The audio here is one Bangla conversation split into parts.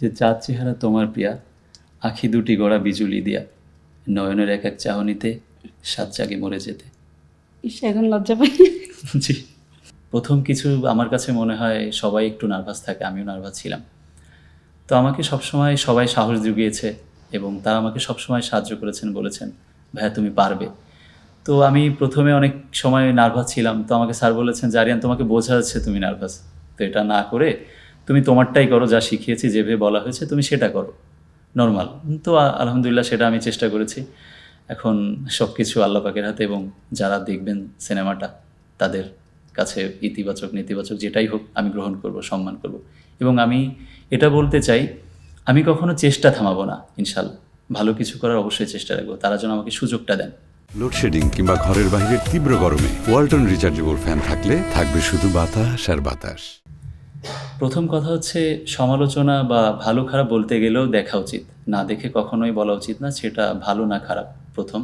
যে চাঁদ চেহারা তোমার প্রিয়া, আখি দুটি গড়া বিজুলি দিয়া, নয়নের এক এক চাহনিতে সাত জাগে মরে যেতে। এখন লজ্জা পাই। জি, প্রথম কিছু আমার কাছে মনে হয় সবাই একটু নার্ভাস থাকে, আমিও নার্ভাস ছিলাম। তো আমাকে সবসময় সবাই সাহস জুগিয়েছে এবং তারা আমাকে সবসময় সাহায্য করেছেন, বলেছেন ভাইয়া তুমি পারবে। তো আমি প্রথমে অনেক সময় নার্ভাস ছিলাম, তো আমাকে স্যার বলেছেন যে আরিয়ান তোমাকে বোঝা যাচ্ছে তুমি নার্ভাস, তো এটা না করে তুমি তোমারটাই করো, যা শিখিয়েছি যেভাবে বলা হয়েছে তুমি সেটা করো, নর্মাল। তো আলহামদুলিল্লাহ সেটা আমি চেষ্টা করেছি। এখন সব কিছু আল্লাহ পাকের হাতে, এবং যারা দেখবেন সিনেমাটা তাদের কাছে ইতিবাচক নেতিবাচক যেটাই হোক আমি গ্রহণ করব, সম্মান করব। এবং আমি এটা বলতে চাই, আমি কখনো চেষ্টা থামাবো না, ইনশাল্লাহ ভালো কিছু করার অবশ্যই চেষ্টা রাখবো, তারা যেন আমাকে সুযোগটা দেন। লোডশেডিং কিংবা ঘরের বাইরের তীব্র গরমে ওয়ালটন রিচার্জেবল ফ্যান থাকলে থাকবে শুধু বাতাস আর বাতাস। প্রথম কথা হচ্ছে, সমালোচনা বা ভালো খারাপ বলতে গেলেও দেখা উচিত, না দেখে কখনোই বলা উচিত না সেটা ভালো না খারাপ। প্রথম।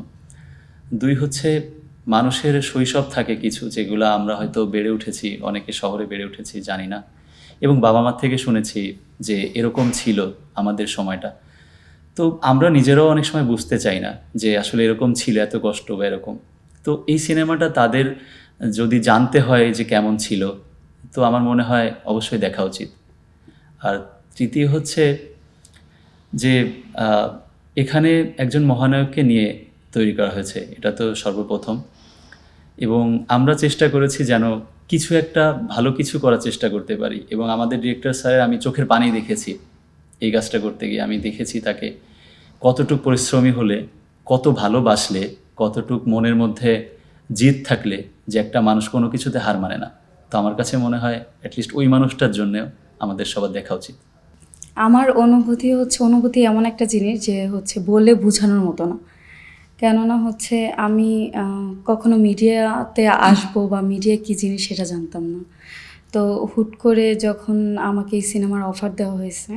দুই হচ্ছে, মানুষের শৈশব থাকে কিছু যেগুলো আমরা হয়তো বেড়ে উঠেছি, অনেকে শহরে বেড়ে উঠেছি জানি না, এবং বাবা মার থেকে শুনেছি যে এরকম ছিল আমাদের সময়টা। তো আমরা নিজেরাও অনেক সময় বুঝতে চাই না যে আসলে এরকম ছিল, এত কষ্ট বা এরকম। তো এই সিনেমাটা তাদের যদি জানতে হয় যে কেমন ছিল, তো আমার মনে হয় অবশ্যই দেখা উচিত। আর তৃতীয় হচ্ছে যে এখানে একজন মহানায়ককে নিয়ে তৈরি করা হয়েছে, এটা তো সর্বপ্রথম। এবং আমরা চেষ্টা করেছি যেন কিছু একটা ভালো কিছু করার চেষ্টা করতে পারি, এবং আমাদের ডিরেক্টর স্যারের আমি চোখের পানি দেখেছি এই কাজটা করতে গিয়ে। আমি দেখেছি তাকে কতটুক পরিশ্রমী হলে, কত ভালোবাসলে, কতটুক মনের মধ্যে জিদ থাকলে যে একটা মানুষ কোনো কিছুতে হার মানে না। তো আমার কাছে মনে হয় অ্যাটলিস্ট ওই মানুষটার জন্যেও আমাদের সবার দেখা উচিত। আমার অনুভূতি এমন একটা জিনিস যে বলে বোঝানোর মতো না। কেননা আমি কখনো মিডিয়াতে আসবো বা মিডিয়া কী জিনিস সেটা জানতাম না। তো হুট করে যখন আমাকে এই সিনেমার অফার দেওয়া হয়েছে,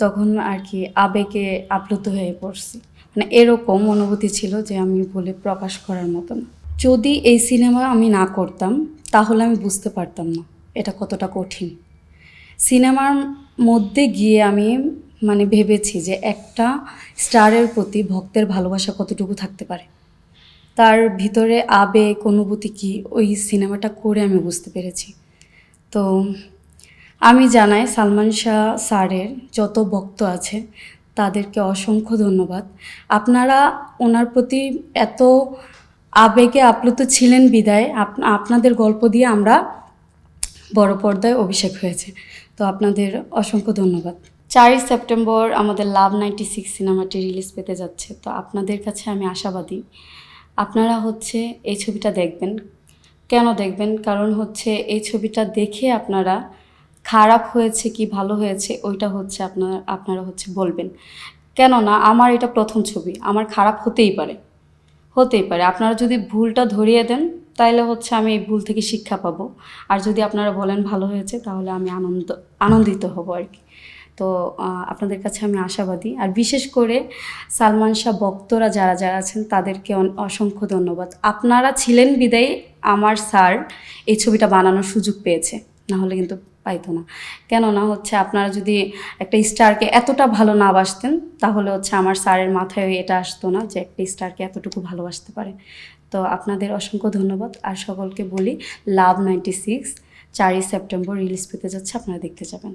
তখন আর কি আবেগে আপ্লুত হয়ে পড়ছি। মানে এরকম অনুভূতি ছিল যে আমি বলে প্রকাশ করার মতো না। যদি এই সিনেমা আমি না করতাম তাহলে আমি বুঝতে পারতাম না এটা কতটা কঠিন। সিনেমার মধ্যে গিয়ে আমি ভেবেছি যে একটা স্টারের প্রতি ভক্তের ভালোবাসা কতটুকু থাকতে পারে, তার ভিতরে আবেগ অনুভূতি কী, ওই সিনেমাটা করে আমি বুঝতে পেরেছি। তো আমি জানাই সালমান শাহ স্যারের যত ভক্ত আছে তাদেরকে অসংখ্য ধন্যবাদ। আপনারা ওনার প্রতি এত আবেগে আপ্লুত ছিলেন বিদায় আপনাদের গল্প দিয়ে আমরা বড় পর্দায় অভিষেক হয়েছে। তো আপনাদের অসংখ্য ধন্যবাদ। 4ই সেপ্টেম্বর আমাদের লাভ 96 সিনেমাটি রিলিজ পেতে যাচ্ছে। তো আপনাদের কাছে আমি আশাবাদী আপনারা এই ছবিটা দেখবেন। কেন দেখবেন? কারণ এই ছবিটা দেখে আপনারা খারাপ হয়েছে কি ভালো হয়েছে ওইটা আপনারা বলবেন। কেননা আমার এটা প্রথম ছবি, আমার খারাপ হতেই পারে। আপনারা যদি ভুলটা ধরিয়ে দেন তাহলে আমি এই ভুল থেকে শিক্ষা পাবো। আর যদি আপনারা বলেন ভালো হয়েছে তাহলে আমি আনন্দিত হব আর কি। তো আপনাদের কাছে আমি আশাবাদী। আর বিশেষ করে সালমান শাহ ভক্তরা যারা আছেন তাদেরকে অসংখ্য ধন্যবাদ। আপনারা ছিলেন বিদায়ী আমার স্যার এই ছবিটা বানানোর সুযোগ পেয়েছে, না হলে কিন্তু পাইতো না। কেননা আপনারা যদি একটা স্টারকে এতটা ভালো না বাসতেন তাহলে আমার স্যারের মাথায় এটা আসতো না যে একটা স্টারকে এতটুকু ভালোবাসতে পারে। তো আপনাদের অসংখ্য ধন্যবাদ। আর সকলকে বলি লাভ 96 4ই সেপ্টেম্বর রিলিজ পেতে যাচ্ছে, আপনারা দেখতে যাবেন।